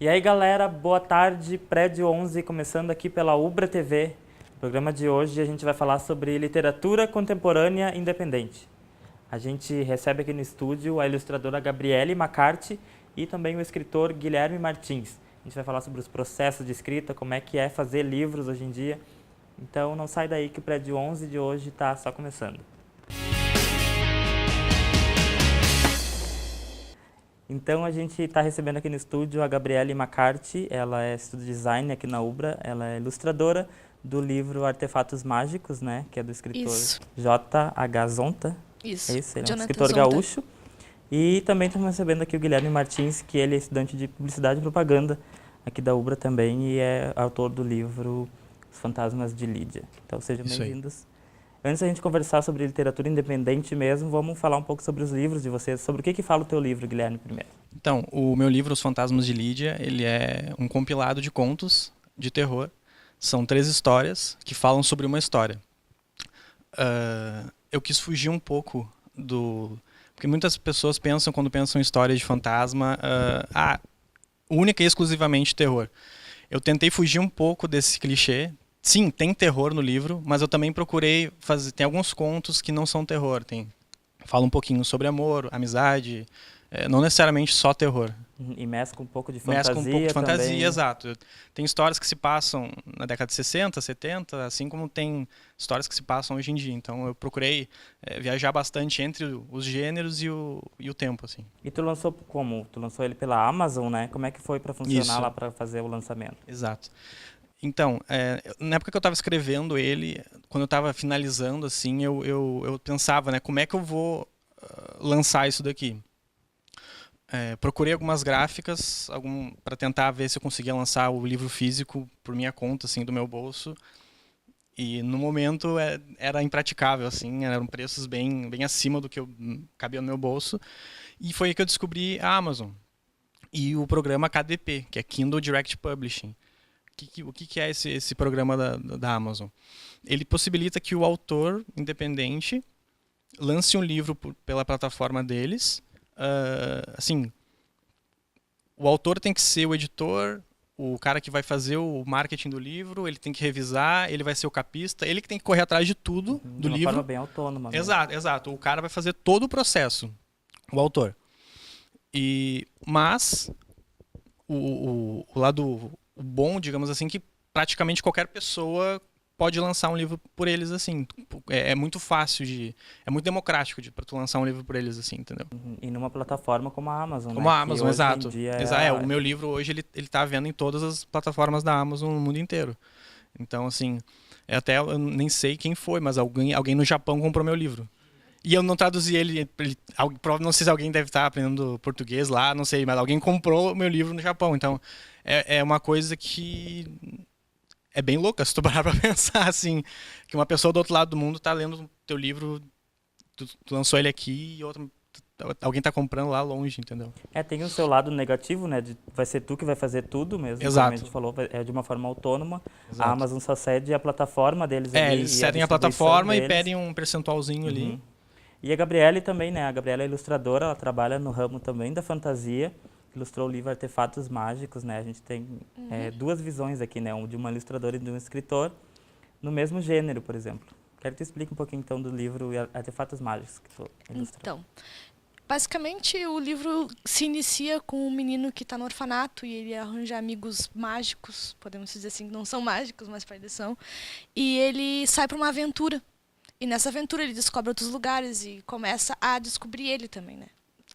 E aí galera, boa tarde, Prédio 11, começando aqui pela Ubra TV. No programa de hoje a gente vai falar sobre literatura contemporânea independente. A gente recebe aqui no estúdio a ilustradora Gabriele McCarthy e também o escritor Guilherme Martins. A gente vai falar sobre os processos de escrita, como é que é fazer livros hoje em dia. Então não sai daí que o Prédio 11 de hoje está só começando. Então a gente está recebendo aqui no estúdio a Gabriele McCarthy, ela é estudo design aqui na Ubra, ela é ilustradora do livro Artefatos Mágicos, né, que é do escritor J.H. Zonta. Isso. É isso, ele é um Jonathan escritor Zonta. gaúcho. E também estamos recebendo aqui o Guilherme Martins, que ele é estudante de publicidade e propaganda aqui da Ubra também e é autor do livro Os Fantasmas de Lídia. Então sejam bem-vindos. Antes da gente conversar sobre literatura independente mesmo, vamos falar um pouco sobre os livros de vocês. Sobre o que fala o teu livro, Guilherme, primeiro? Então, o meu livro, Os Fantasmas de Lídia, ele é um compilado de contos de terror. São 3 histórias que falam sobre uma história. Eu quis fugir um pouco do... Porque muitas pessoas pensam, quando pensam em história de fantasma, única e exclusivamente terror. Eu tentei fugir um pouco desse clichê. Sim, tem terror no livro, mas eu também procurei fazer... Tem alguns contos que não são terror. Fala um pouquinho sobre amor, amizade, não necessariamente só terror. E mescla um pouco de fantasia. Mescla um pouco de fantasia, também. exato. Tem histórias que se passam na década de 60, 70, assim como tem histórias que se passam hoje em dia. Então eu procurei viajar bastante entre os gêneros e o tempo, assim. E tu lançou como? Tu lançou ele pela Amazon, né? Como é que foi para funcionar Isso. lá para fazer o lançamento? Exato. Então, na época que eu estava escrevendo ele, quando eu estava finalizando, assim, eu pensava, né, como é que eu vou lançar isso daqui? Procurei algumas gráficas para tentar ver se eu conseguia lançar o livro físico por minha conta, assim, do meu bolso. E no momento era impraticável, assim, eram preços bem acima do que cabia no meu bolso. E foi aí que eu descobri a Amazon e o programa KDP, que é Kindle Direct Publishing. O que é esse programa da Amazon? Ele possibilita que o autor independente lance um livro pela plataforma deles. Assim, o autor tem que ser o editor, o cara que vai fazer o marketing do livro, ele tem que revisar, ele vai ser o capista, ele que tem que correr atrás de tudo do livro. De uma forma bem autônoma. Exato. O cara vai fazer todo o processo, o autor. Mas o lado bom, digamos assim, que praticamente qualquer pessoa pode lançar um livro por eles, assim. É muito fácil é muito democrático para tu lançar um livro por eles, assim, entendeu? E numa plataforma como a Amazon, como né? a Amazon, exato. O O meu livro hoje ele tá vendo em todas as plataformas da Amazon no mundo inteiro. Então, assim, eu nem sei quem foi, mas alguém no Japão comprou meu livro. E eu não traduzi ele, não sei se alguém deve estar aprendendo português lá, não sei, mas alguém comprou o meu livro no Japão. Então, é uma coisa que é bem louca, se tu parar pra pensar, assim, que uma pessoa do outro lado do mundo tá lendo o teu livro, tu lançou ele aqui e alguém tá comprando lá longe, entendeu? Tem o seu lado negativo, né? Vai ser tu que vai fazer tudo mesmo. Exato. Como a gente falou, é de uma forma autônoma. Exato. A Amazon só cede a plataforma deles ali. Eles cedem a plataforma e pedem um percentualzinho ali. E a Gabriele também, né? A Gabriele é ilustradora, ela trabalha no ramo também da fantasia. Ilustrou o livro Artefatos Mágicos, né? A gente tem 2 visões aqui, né? De uma ilustradora e de um escritor no mesmo gênero, por exemplo. Quero que tu explique um pouquinho, então, do livro Artefatos Mágicos que tu ilustrou. Então, basicamente, o livro se inicia com um menino que está no orfanato e ele arranja amigos mágicos, podemos dizer assim, que não são mágicos, mas para eles são. E ele sai para uma aventura. E nessa aventura ele descobre outros lugares e começa a descobrir ele também, né?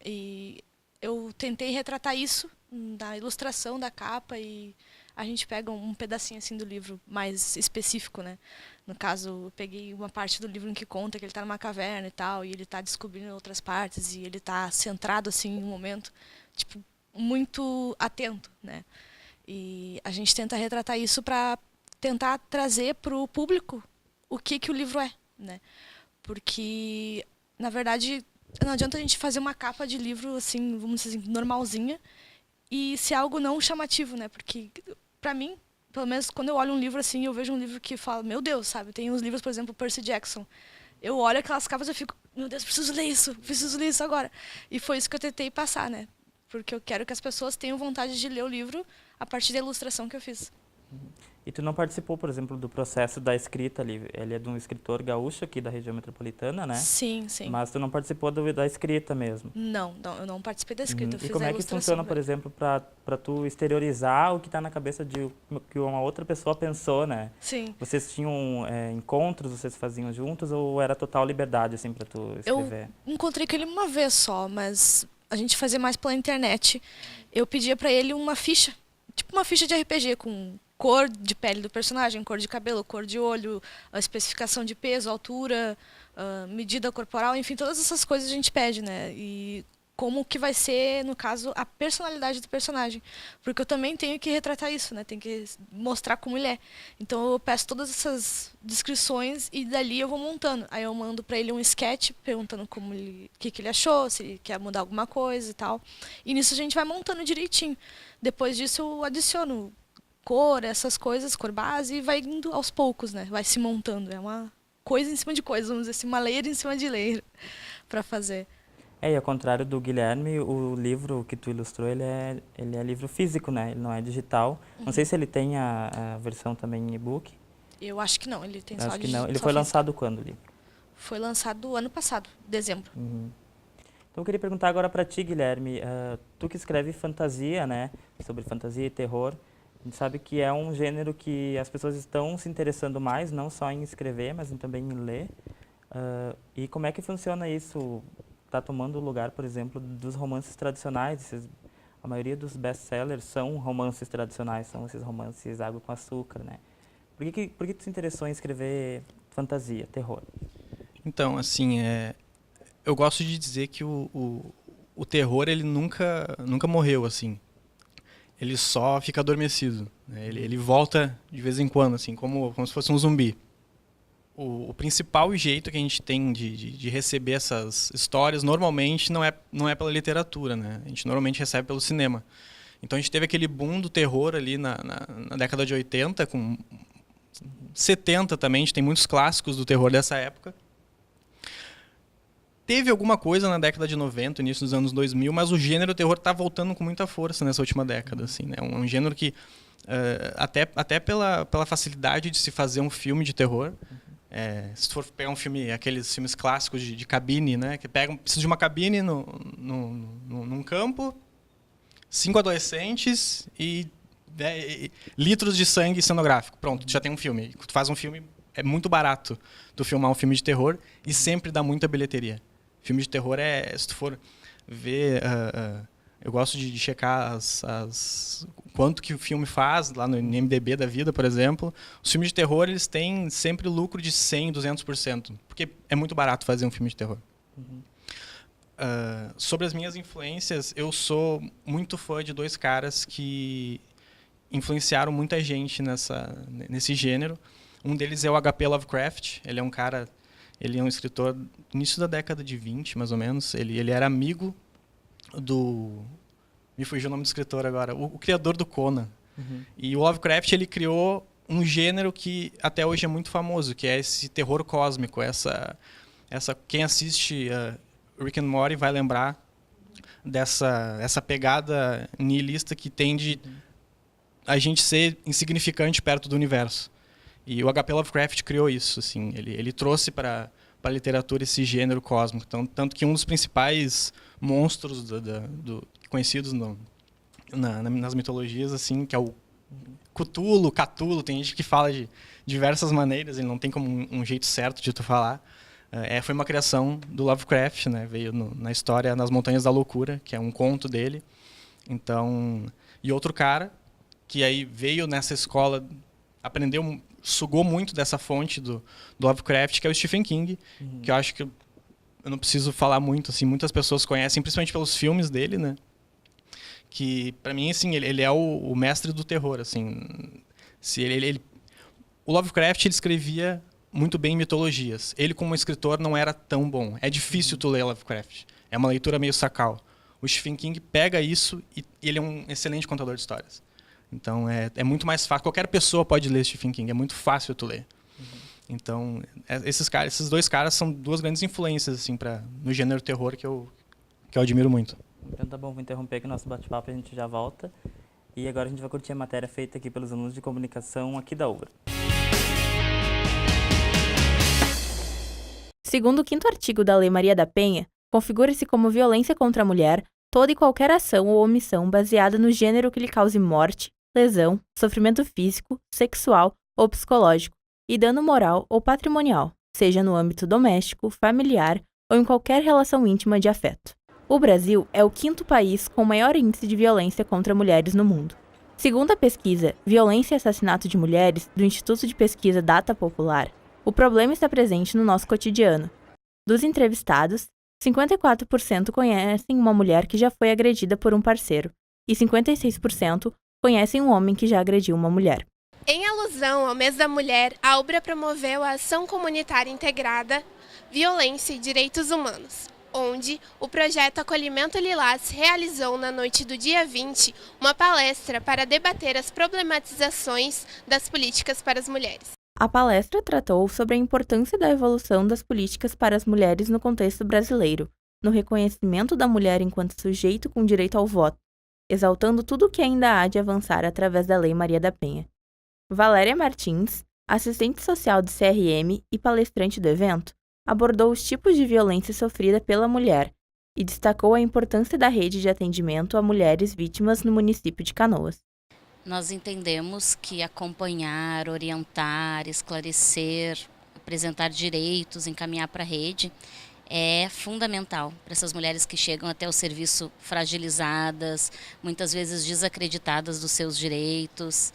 E eu tentei retratar isso na ilustração da capa e a gente pega um pedacinho assim do livro mais específico, né? No caso, eu peguei uma parte do livro em que conta que ele está numa caverna e tal, e ele está descobrindo outras partes e ele está centrado assim em um momento, tipo, muito atento, né? E a gente tenta retratar isso para tentar trazer para o público o que o livro é, né? Porque, na verdade, não adianta a gente fazer uma capa de livro, assim, vamos dizer assim, normalzinha, e ser algo não chamativo, né? Porque, pra mim, pelo menos quando eu olho um livro assim, eu vejo um livro que fala, meu Deus, sabe? Tem uns livros, por exemplo, Percy Jackson. Eu olho aquelas capas e fico, meu Deus, preciso ler isso agora. E foi isso que eu tentei passar, né? porque eu quero que as pessoas tenham vontade de ler o livro a partir da ilustração que eu fiz. E tu não participou, por exemplo, do processo da escrita ali? Ele é de um escritor gaúcho aqui da região metropolitana, né? Sim, sim. Mas tu não participou da escrita mesmo? Não, eu não participei da escrita, eu fiz E como a é que ilustração. funciona, por exemplo, para tu exteriorizar o que está na cabeça de que uma outra pessoa pensou, né? Sim. Vocês tinham encontros, vocês faziam juntos ou era total liberdade, assim, para tu escrever? Eu encontrei com ele uma vez só, mas a gente fazia mais pela internet. Eu pedia para ele uma ficha, tipo uma ficha de RPG com cor de pele do personagem, cor de cabelo, cor de olho, a especificação de peso, altura, medida corporal, enfim, todas essas coisas a gente pede, né? E como que vai ser, no caso, a personalidade do personagem. Porque eu também tenho que retratar isso, né? Tenho que mostrar como ele é. Então eu peço todas essas descrições e dali eu vou montando. Aí eu mando para ele um sketch perguntando como o que ele achou, se ele quer mudar alguma coisa e tal. E nisso a gente vai montando direitinho. Depois disso eu adiciono cor, essas coisas, cor base, e vai indo aos poucos, né? Vai se montando. É uma coisa em cima de coisa, vamos dizer assim, uma layer em cima de layer para fazer. E ao contrário do Guilherme, o livro que tu ilustrou, ele é livro físico, né? Ele não é digital. Não sei se ele tem a versão também em e-book. Eu acho que não, ele tem só Acho que digital. não. Ele foi lançado quando, o livro? Foi lançado ano passado, dezembro. Então eu queria perguntar agora para ti, Guilherme. Tu que escreve fantasia, né? Sobre fantasia e terror. A gente sabe que é um gênero que as pessoas estão se interessando mais, não só em escrever, mas também em ler. E como é que funciona isso? Está tomando o lugar, por exemplo, dos romances tradicionais. A maioria dos best-sellers são romances tradicionais, são esses romances água com açúcar, né? Por que tu se interessou em escrever fantasia, terror? Então, assim, eu gosto de dizer que o terror ele nunca morreu, assim. Ele só fica adormecido, né? Ele volta de vez em quando, assim, como se fosse um zumbi. O principal jeito que a gente tem de receber essas histórias normalmente não é pela literatura, né? A gente normalmente recebe pelo cinema. Então a gente teve aquele boom do terror ali na década de 80, com 70 também, a gente tem muitos clássicos do terror dessa época. Teve alguma coisa na década de 90, início dos anos 2000, mas o gênero terror está voltando com muita força nessa última década. Assim, né? Um gênero que, até pela facilidade de se fazer um filme de terror, se tu for pegar um filme, aqueles filmes clássicos de cabine, né? Que precisa de uma cabine num campo, 5 adolescentes e litros de sangue cenográfico. Pronto, tu já tem um filme. Tu faz um filme, é muito barato tu filmar um filme de terror e sempre dá muita bilheteria. Filme de terror se tu for ver, eu gosto de checar quanto que o filme faz lá no IMDb da vida, por exemplo. Os filmes de terror eles têm sempre lucro de 100%, 200%, porque é muito barato fazer um filme de terror. Sobre as minhas influências, eu sou muito fã de dois caras que influenciaram muita gente nesse gênero. Um deles é o H.P. Lovecraft. Ele é um escritor do início da década de 20, mais ou menos. Ele era amigo do... Me fugiu o nome do escritor agora. O criador do Conan. E o Lovecraft ele criou um gênero que até hoje é muito famoso, que é esse terror cósmico. Quem assiste Rick and Morty vai lembrar dessa pegada nihilista que tem de a gente ser insignificante perto do universo. E o H.P. Lovecraft criou isso, assim, ele trouxe para a literatura esse gênero cósmico, tanto que um dos principais monstros conhecidos nas mitologias, assim, que é o Cthulhu, tem gente que fala de diversas maneiras, ele não tem como um jeito certo de tu falar. Foi uma criação do Lovecraft, né? Veio na história Nas Montanhas da Loucura, que é um conto dele. Então, e outro cara que aí veio nessa escola, sugou muito dessa fonte do Lovecraft, que é o Stephen King, que eu acho que eu não preciso falar muito, assim, muitas pessoas conhecem, principalmente pelos filmes dele, né? Que para mim, assim, ele é o mestre do terror, assim. O Lovecraft ele escrevia muito bem mitologias. Ele como escritor não era tão bom. É difícil tu ler Lovecraft. É uma leitura meio sacal. O Stephen King pega isso e ele é um excelente contador de histórias. Então é muito mais fácil. Qualquer pessoa pode ler Stephen King. É muito fácil tu ler. Então esses dois caras são duas grandes influências assim no gênero terror que eu admiro muito. Então tá bom, vou interromper aqui o nosso bate-papo e a gente já volta. E agora a gente vai curtir a matéria feita aqui pelos alunos de comunicação aqui da UBRA. Segundo o 5º artigo da Lei Maria da Penha, configura-se como violência contra a mulher toda e qualquer ação ou omissão baseada no gênero que lhe cause morte, lesão, sofrimento físico, sexual ou psicológico e dano moral ou patrimonial, seja no âmbito doméstico, familiar ou em qualquer relação íntima de afeto. O Brasil é o 5º país com maior índice de violência contra mulheres no mundo. Segundo a pesquisa Violência e Assassinato de Mulheres, do Instituto de Pesquisa Data Popular, o problema está presente no nosso cotidiano. Dos entrevistados, 54% conhecem uma mulher que já foi agredida por um parceiro e 56% conhecem um homem que já agrediu uma mulher. Em alusão ao Mês da Mulher, a UBRA promoveu a Ação Comunitária Integrada Violência e Direitos Humanos, onde o projeto Acolhimento Lilás realizou na noite do dia 20 uma palestra para debater as problematizações das políticas para as mulheres. A palestra tratou sobre a importância da evolução das políticas para as mulheres no contexto brasileiro, no reconhecimento da mulher enquanto sujeito com direito ao voto, exaltando tudo o que ainda há de avançar através da Lei Maria da Penha. Valéria Martins, assistente social do CRM e palestrante do evento, abordou os tipos de violência sofrida pela mulher e destacou a importância da rede de atendimento a mulheres vítimas no município de Canoas. Nós entendemos que acompanhar, orientar, esclarecer, apresentar direitos, encaminhar para a rede é fundamental para essas mulheres que chegam até o serviço fragilizadas, muitas vezes desacreditadas dos seus direitos.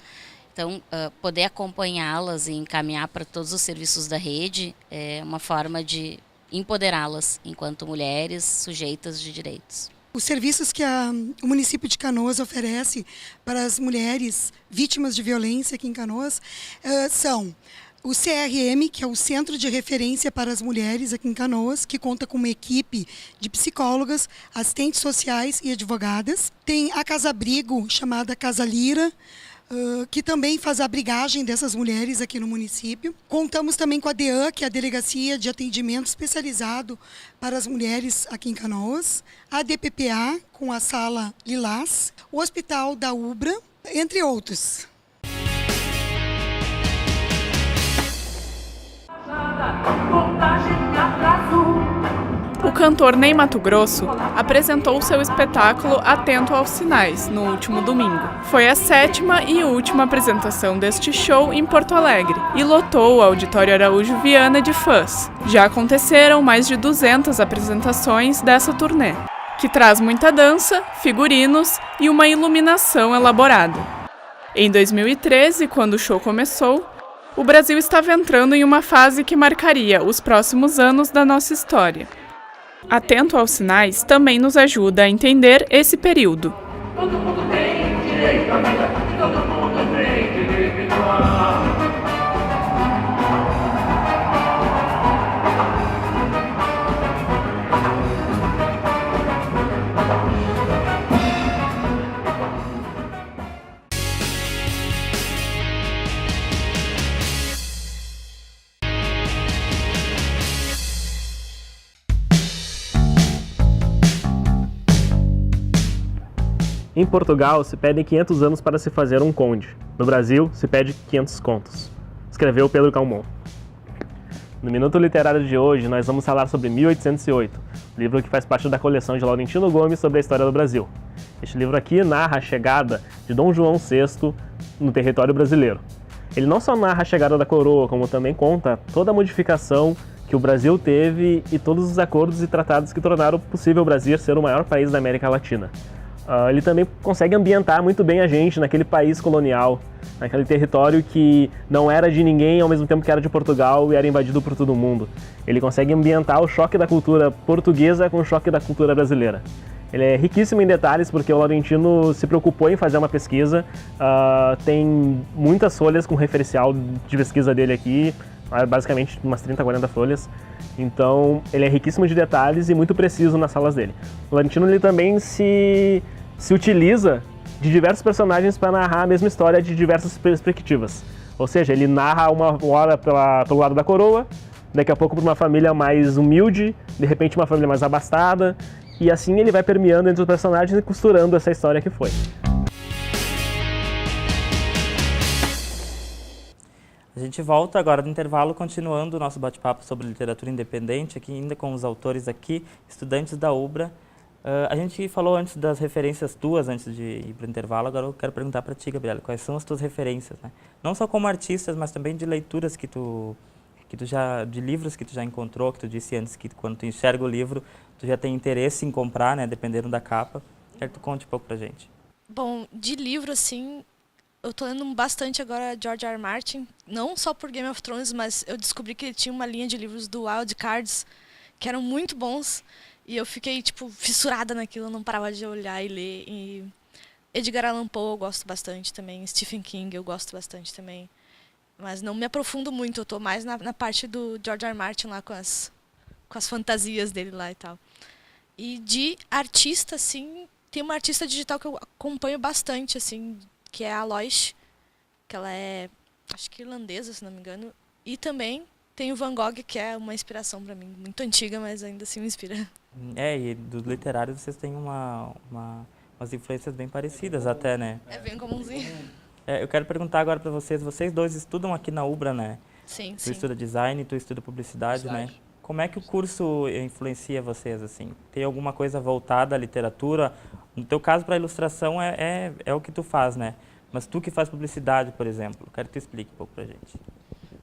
Então, poder acompanhá-las e encaminhar para todos os serviços da rede é uma forma de empoderá-las enquanto mulheres sujeitas de direitos. Os serviços que o município de Canoas oferece para as mulheres vítimas de violência aqui em Canoas são o CRM, que é o Centro de Referência para as Mulheres aqui em Canoas, que conta com uma equipe de psicólogas, assistentes sociais e advogadas. Tem a Casa Abrigo, chamada Casa Lira, que também faz a abrigagem dessas mulheres aqui no município. Contamos também com a DEAN, que é a Delegacia de Atendimento Especializado para as Mulheres aqui em Canoas, a DPPA, com a Sala Lilás, o Hospital da UBRA, entre outros. O cantor Ney Matogrosso apresentou seu espetáculo Atento aos Sinais no último domingo. Foi a 7ª e última apresentação deste show em Porto Alegre e lotou o Auditório Araújo Viana de fãs. Já aconteceram mais de 200 apresentações dessa turnê, que traz muita dança, figurinos e uma iluminação elaborada. Em 2013, quando o show começou, o Brasil estava entrando em uma fase que marcaria os próximos anos da nossa história. Atento aos Sinais também nos ajuda a entender esse período. Todo mundo tem direito à vida, todo mundo tem direito a... Em Portugal, se pedem 500 anos para se fazer um conde. No Brasil, se pede 500 contos. Escreveu Pedro Calmon. No Minuto Literário de hoje, nós vamos falar sobre 1808, livro que faz parte da coleção de Laurentino Gomes sobre a história do Brasil. Este livro aqui narra a chegada de Dom João VI no território brasileiro. Ele não só narra a chegada da coroa, como também conta toda a modificação que o Brasil teve e todos os acordos e tratados que tornaram possível o Brasil ser o maior país da América Latina. Ele também consegue ambientar muito bem a gente naquele país colonial, naquele território que não era de ninguém ao mesmo tempo que era de Portugal e era invadido por todo mundo. Ele consegue ambientar o choque da cultura portuguesa com o choque da cultura brasileira. Ele é riquíssimo em detalhes porque o Laurentino se preocupou em fazer uma pesquisa, tem muitas folhas com referencial de pesquisa dele aqui, basicamente umas 30, 40 folhas. Então, ele é riquíssimo de detalhes e muito preciso nas falas dele. O Laurentino ele também se utiliza de diversos personagens para narrar a mesma história de diversas perspectivas. Ou seja, ele narra uma hora pelo lado da coroa, daqui a pouco para uma família mais humilde, de repente uma família mais abastada, e assim ele vai permeando entre os personagens e costurando essa história que foi. A gente volta agora do intervalo, continuando o nosso bate-papo sobre literatura independente, aqui ainda com os autores aqui, estudantes da UBRA. A gente falou antes das referências tuas, antes de ir para o intervalo, agora eu quero perguntar para ti, Gabriela, quais são as tuas referências, né? Não só como artistas, mas também de leituras que tu já, de livros que tu já encontrou, que tu disse antes que quando tu enxerga o livro, tu já tem interesse em comprar, né, dependendo da capa. Quero que tu conte um pouco pra gente. Bom, de livro, assim, eu tô lendo bastante agora George R. R. Martin, não só por Game of Thrones, mas eu descobri que ele tinha uma linha de livros do Wild Cards que eram muito bons, e eu fiquei, tipo, fissurada naquilo, eu não parava de olhar e ler. E Edgar Allan Poe eu gosto bastante também, Stephen King eu gosto bastante também. Mas não me aprofundo muito, eu tô mais na parte do George R. R. Martin lá com as fantasias dele lá e tal. E de artista, assim, tem uma artista digital que eu acompanho bastante, assim, que é a Aloysius, que ela é, acho que irlandesa, se não me engano. E também tem o Van Gogh, que é uma inspiração pra mim, muito antiga, mas ainda assim me inspira. E dos literários vocês têm umas influências bem parecidas até, né? É bem comumzinho. Eu quero perguntar agora para vocês dois estudam aqui na UBRA, né? Sim, Tu estuda design, tu estuda publicidade, né? Como é que o curso influencia vocês, assim? Tem alguma coisa voltada à literatura? No teu caso, para ilustração, é o que tu faz, né? Mas tu que faz publicidade, por exemplo, quero que tu explique um pouco pra gente.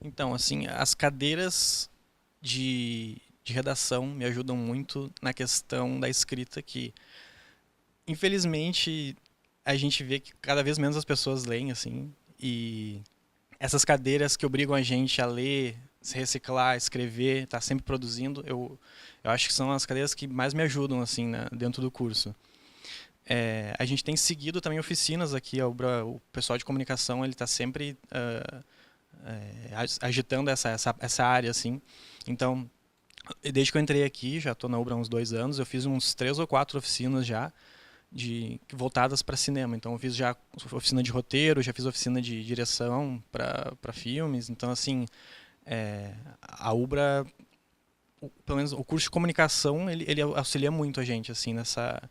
Então, assim, as cadeiras de redação me ajudam muito na questão da escrita, que, infelizmente, a gente vê que cada vez menos as pessoas leem, assim, e essas cadeiras que obrigam a gente a ler, se reciclar, escrever, estar sempre produzindo, eu acho que são as cadeiras que mais me ajudam, assim, dentro do curso. A gente tem seguido também oficinas aqui, o pessoal de comunicação ele está sempre agitando essa área, assim. Então, desde que eu entrei aqui, já estou na UBRA há uns 2 anos, eu fiz uns 3 ou 4 oficinas já, voltadas para cinema. Então eu fiz já oficina de roteiro, já fiz oficina de direção para filmes. Então, assim, a UBRA, pelo menos o curso de comunicação, ele auxilia muito a gente, assim, nessa...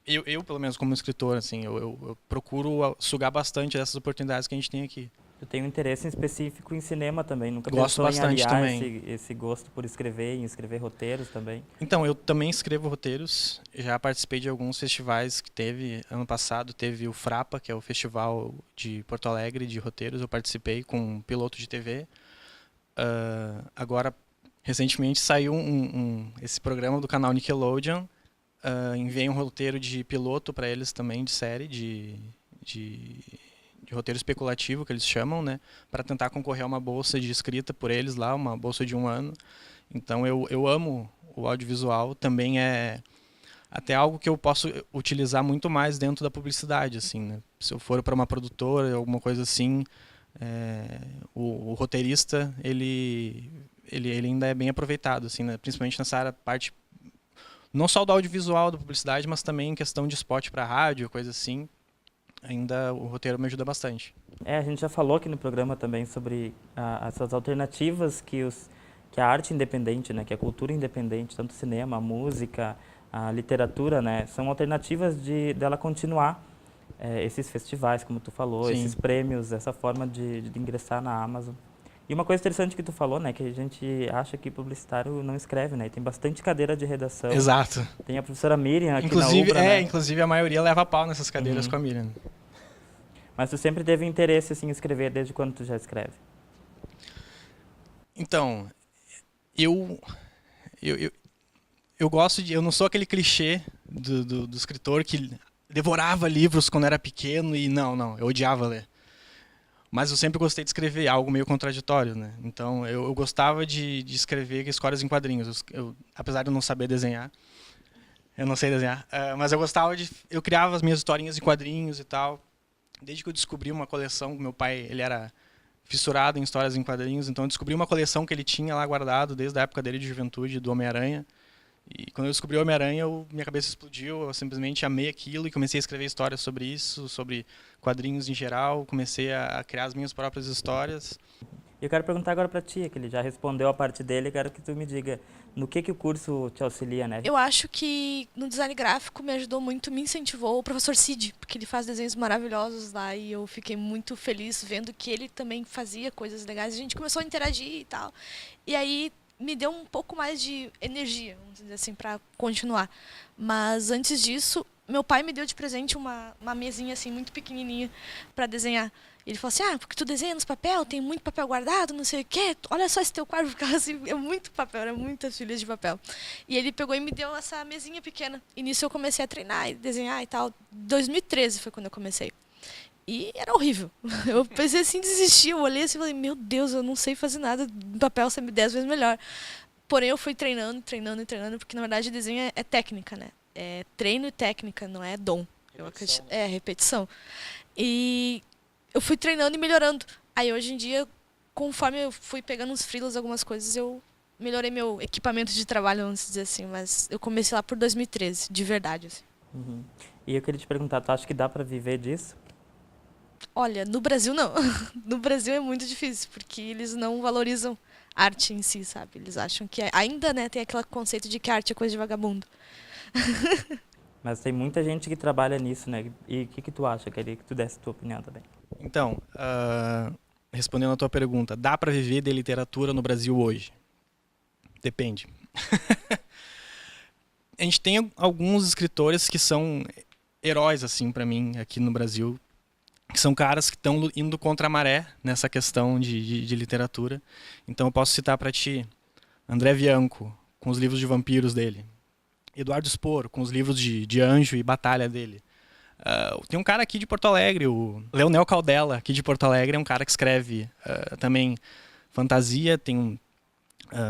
Eu, pelo menos, como escritor, assim, eu procuro sugar bastante dessas oportunidades que a gente tem aqui. Eu tenho interesse em específico em cinema também. Nunca Gosto pensou bastante em aliar também. esse gosto por escrever, em escrever roteiros também? Então, eu também escrevo roteiros. Já participei de alguns festivais que teve. Ano passado teve o Frapa, que é o festival de Porto Alegre de roteiros. Eu participei com um piloto de TV. Agora, recentemente, saiu esse programa do canal Nickelodeon. Enviei um roteiro de piloto para eles também, de série, de roteiro especulativo, que eles chamam, né, para tentar concorrer a uma bolsa de escrita por eles lá, uma bolsa de 1 ano. Então eu amo o audiovisual, também é até algo que eu posso utilizar muito mais dentro da publicidade, assim, né? Se eu for para uma produtora, alguma coisa assim, o roteirista ele ainda é bem aproveitado, assim, né? Principalmente nessa parte não só do audiovisual, da publicidade, mas também em questão de spot para rádio, coisa assim. Ainda o roteiro me ajuda bastante. A gente já falou aqui no programa também sobre essas alternativas que a arte independente, né, que a cultura independente, tanto o cinema, a música, a literatura, né, são alternativas dela continuar esses festivais, como tu falou, Sim. esses prêmios, essa forma de ingressar na Amazon. E uma coisa interessante que tu falou, né, que a gente acha que publicitário não escreve, né, tem bastante cadeira de redação. Exato. Tem a professora Miriam aqui Inclusive, na UBRA, né? Inclusive a maioria leva pau nessas cadeiras com a Miriam. Mas tu sempre teve interesse assim, em escrever, desde quando tu já escreve? Então, eu gosto eu não sou aquele clichê do escritor que devorava livros quando era pequeno e não, eu odiava ler. Mas eu sempre gostei de escrever, algo meio contraditório, né? Então, eu gostava de escrever histórias em quadrinhos. Apesar de eu não saber desenhar, eu não sei desenhar, mas eu criava as minhas historinhas em quadrinhos e tal. Desde que eu descobri uma coleção, meu pai, ele era fissurado em histórias em quadrinhos, então eu descobri uma coleção que ele tinha lá guardado desde a época dele de juventude, do Homem-Aranha. E quando eu descobri o Homem-Aranha, minha cabeça explodiu, eu simplesmente amei aquilo e comecei a escrever histórias sobre isso, sobre quadrinhos em geral, comecei a criar as minhas próprias histórias. Eu quero perguntar agora para ti, que ele já respondeu a parte dele, quero que tu me diga no que o curso te auxilia, né? Eu acho que no design gráfico me ajudou muito, me incentivou o professor Cid, porque ele faz desenhos maravilhosos lá e eu fiquei muito feliz vendo que ele também fazia coisas legais. A gente começou a interagir e tal. E aí me deu um pouco mais de energia, vamos dizer assim, para continuar. Mas antes disso, meu pai me deu de presente uma mesinha assim muito pequenininha para desenhar. Ele falou assim, porque tu desenha nos papel, tem muito papel guardado, não sei o quê. Olha só esse teu quadro, ficava assim, é muito papel, era muitas folhas de papel. E ele pegou e me deu essa mesinha pequena. E nisso eu comecei a treinar e desenhar e tal. 2013 foi quando eu comecei. E era horrível. Eu pensei assim, desistir. Eu olhei assim e falei, meu Deus, eu não sei fazer nada. No papel sempre 10 vezes melhor. Porém, eu fui treinando, porque na verdade desenho é técnica, né? É treino e técnica, não é dom. É repetição. E eu fui treinando e melhorando. Aí hoje em dia, conforme eu fui pegando uns freelas, algumas coisas, eu melhorei meu equipamento de trabalho, vamos dizer assim. Mas eu comecei lá por 2013, de verdade. Assim. Uhum. E eu queria te perguntar, tu acha que dá para viver disso? Olha, no Brasil não. No Brasil é muito difícil, porque eles não valorizam arte em si, sabe? Eles acham que ainda, né, tem aquele conceito de que arte é coisa de vagabundo. Mas tem muita gente que trabalha nisso, né? E o que tu acha? Queria que tu desse a tua opinião também. Então, respondendo a tua pergunta, dá para viver de literatura no Brasil hoje? Depende. A gente tem alguns escritores que são heróis, assim, para mim, aqui no Brasil, que são caras que estão indo contra a maré nessa questão de literatura. Então eu posso citar para ti André Bianco, com os livros de vampiros dele. Eduardo Spor, com os livros de anjo e batalha dele. Tem um cara aqui de Porto Alegre, o Leonel Caldela, aqui de Porto Alegre, é um cara que escreve também fantasia, tem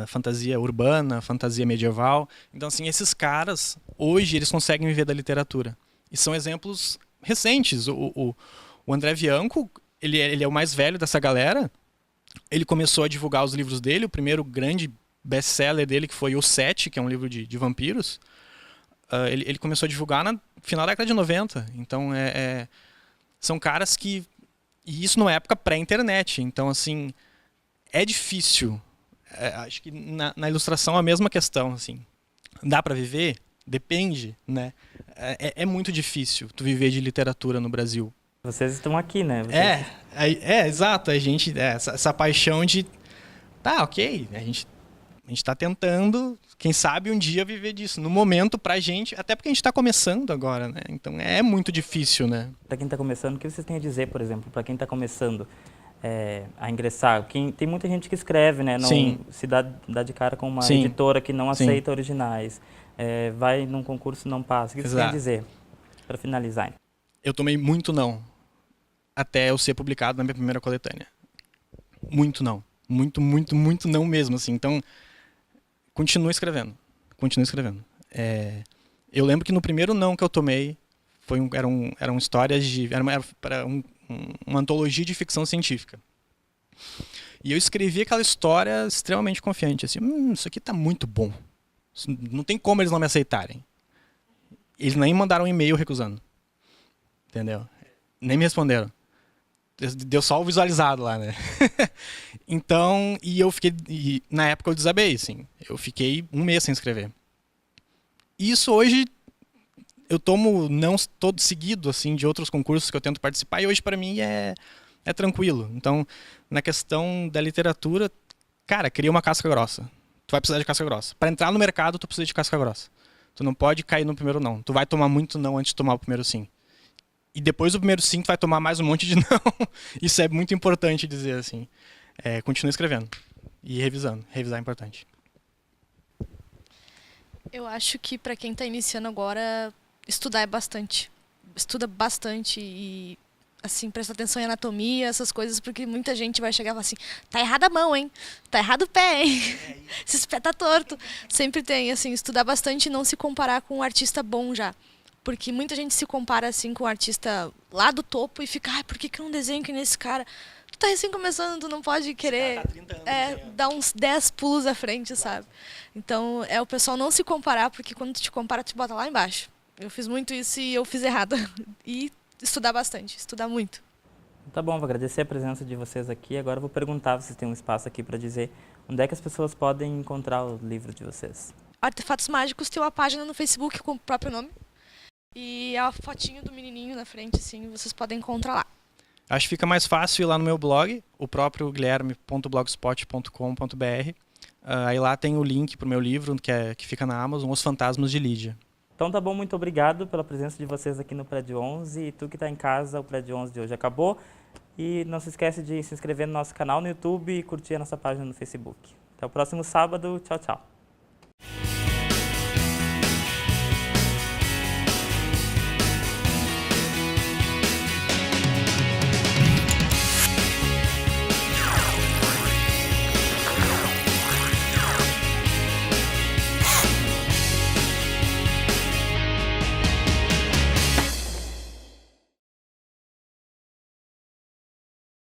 fantasia urbana, fantasia medieval. Então, assim, esses caras, hoje, eles conseguem viver da literatura. E são exemplos recentes. O André Bianco, ele é o mais velho dessa galera. Ele começou a divulgar os livros dele. O primeiro grande best-seller dele, que foi O Sete, que é um livro de vampiros. Ele começou a divulgar no final da década de 90. Então, são caras que... E isso numa época pré-internet. Então, assim, é difícil. Acho que na ilustração é a mesma questão. Assim. Dá para viver? Depende, né? É muito difícil tu viver de literatura no Brasil. Vocês estão aqui, né? Exato. A gente, essa paixão de... Tá, ok. A gente está tentando, quem sabe, um dia viver disso. No momento, pra gente, até porque a gente está começando agora, né? Então é muito difícil, né? Para quem está começando, o que vocês têm a dizer, por exemplo, para quem está começando a ingressar? Tem muita gente que escreve, né? Não Sim. se dá de cara com uma Sim. editora que não Sim. aceita originais. Vai num concurso e não passa. O que vocês têm a dizer, para finalizar? Eu tomei muito não, até eu ser publicado na minha primeira coletânea. Muito não. Muito, muito, muito não mesmo, assim. Então, continuo escrevendo. Eu lembro que no primeiro não que eu tomei, eram histórias era uma antologia de ficção científica. E eu escrevi aquela história extremamente confiante, assim, isso aqui tá muito bom. Não tem como eles não me aceitarem. Eles nem mandaram um e-mail recusando. Entendeu? Nem me responderam. Deu só o visualizado lá, né? Então, e na época eu desabei, assim. Eu fiquei 1 mês sem escrever. Isso hoje, eu tomo não todo seguido, assim, de outros concursos que eu tento participar, e hoje para mim é tranquilo. Então, na questão da literatura, cara, cria uma casca grossa. Tu vai precisar de casca grossa. Para entrar no mercado, tu precisa de casca grossa. Tu não pode cair no primeiro não. Tu vai tomar muito não antes de tomar o primeiro sim. E depois do primeiro sim, tu vai tomar mais um monte de não. Isso é muito importante dizer, assim. Continua escrevendo. E revisando. Revisar é importante. Eu acho que para quem está iniciando agora, estudar é bastante. Estuda bastante e, assim, presta atenção em anatomia, essas coisas, porque muita gente vai chegar e falar assim, tá errada a mão, hein? Tá errado o pé, hein? Esse pé tá torto. Sempre tem, assim, estudar bastante e não se comparar com um artista bom já. Porque muita gente se compara, assim, com um artista lá do topo e fica, por que eu não desenho que nesse cara? Tu tá recém começando, tu não pode querer dar uns 10 pulos à frente, sabe? Então, o pessoal não se comparar, porque quando tu te compara, tu te bota lá embaixo. Eu fiz muito isso e eu fiz errado. E estudar bastante, estudar muito. Tá bom, vou agradecer a presença de vocês aqui. Agora eu vou perguntar, vocês têm um espaço aqui para dizer onde é que as pessoas podem encontrar o livro de vocês. Artefatos Mágicos tem uma página no Facebook com o próprio nome. E a fotinho do menininho na frente, assim, vocês podem encontrar lá. Acho que fica mais fácil ir lá no meu blog, o próprio guilherme.blogspot.com.br. Aí lá tem o link para o meu livro, que fica na Amazon, Os Fantasmas de Lídia. Então tá bom, muito obrigado pela presença de vocês aqui no Prédio 11. E tu que está em casa, o Prédio 11 de hoje acabou. E não se esquece de se inscrever no nosso canal no YouTube e curtir a nossa página no Facebook. Até o próximo sábado. Tchau, tchau.